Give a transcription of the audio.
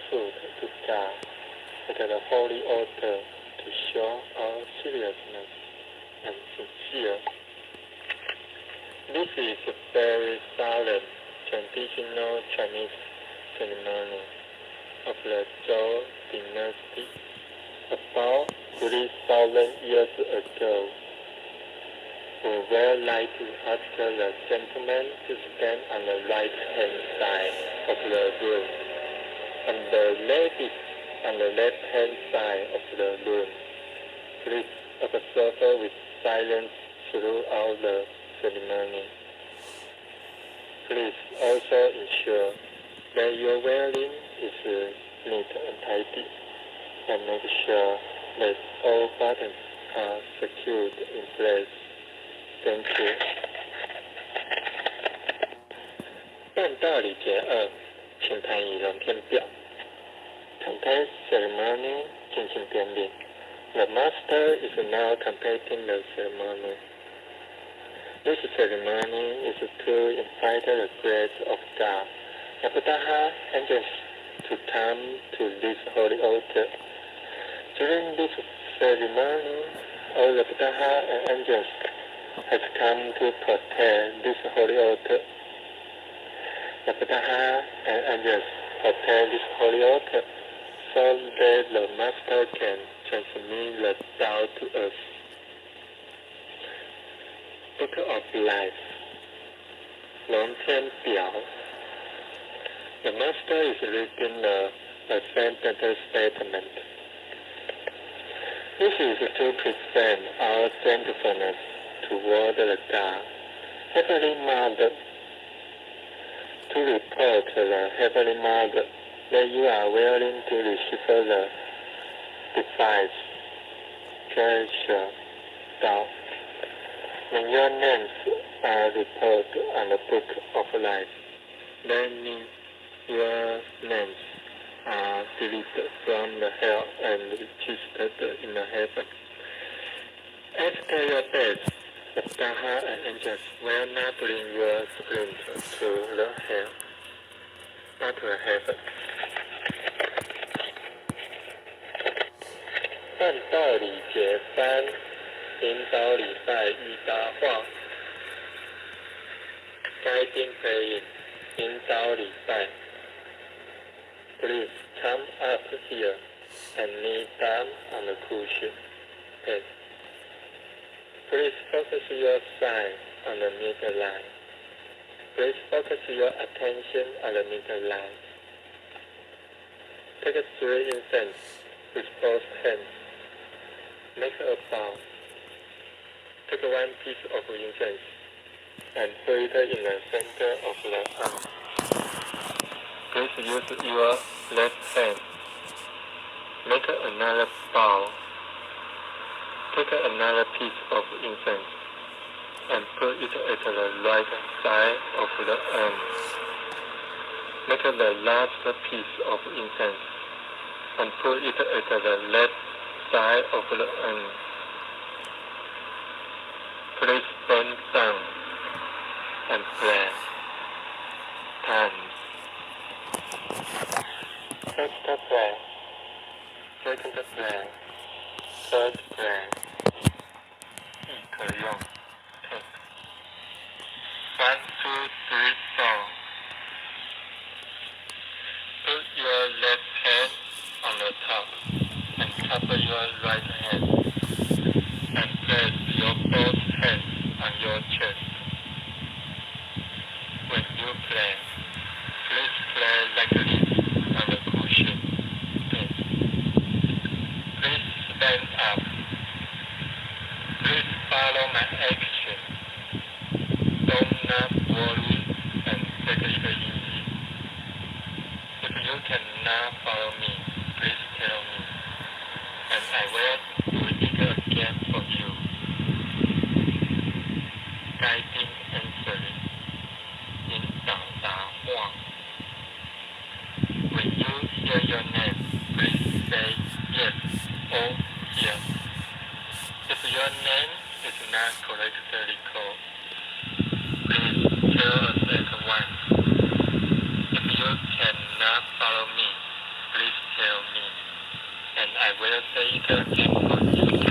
food to God at the holy altar to show our seriousness and sincere. This is a very solemn traditional Chinese ceremony of the Zhou dynasty about 3,000 years ago. We were like to ask the gentleman to stand on the right-hand side of the room, and the ladies on the left-hand side of the room. Please observe with silence throughout the ceremony. Please also ensure that your wearing is neat and tidy, and make sure that all buttons are secured in place. Thank you. 办道礼节2，请谈仪容天表。Content ceremony 进行典礼。The master is now completing the ceremony. This ceremony is to invite the grace of God, the Buddha angels, to come to this holy altar. During this ceremony, all the Buddha and angels have come to protect this holy altar. The Buddha and angels protect this holy altar so that the master can transmit the Tao to us. Book of Life 龙天表 The master is reading the Ascended Statement. This is to present our thankfulness toward the God, Heavenly Mother, to report to the Heavenly Mother that you are willing to receive the device, treasure, Tao. When your names are reported on the Book of Life, that means your names are deleted from the hell and registered in the heaven. After your death, the Buddha and angels will not bring your spirit to the hell, not to the heaven. 办道礼节3，引导礼拜与答话。Guiding praying， 引导礼拜。Please come up here and kneel down on the cushion. Yes. Please focus your sight on the middle line. Please focus your attention on the middle line. Take 3 incense with both hands. Make a bow. Take 1 piece of incense and put it in the center of the arm. Please use your left hand. Make another bow. Take another piece of incense and put it at the right side of the urn. Make the last piece of incense and put it at the left side of the urn. Please bend down and pray. Times. First prayer, second prayer, third prayer. 亦可用 take. 1, 2, 3, 4. Put your left hand on the top and cover your right hand and place your both hands on your chest. When you pray, please pray like this on the cushion. Please stand up. Please follow my action. Don't not worry and take it easy. If you cannot follow me, please tell me, and I will do it again for you. Guiding answering. 引导答话. When you hear your name, please say yes or yes. If your name is not correctly called, please tell us at once. If you cannot follow me, will say the same for you.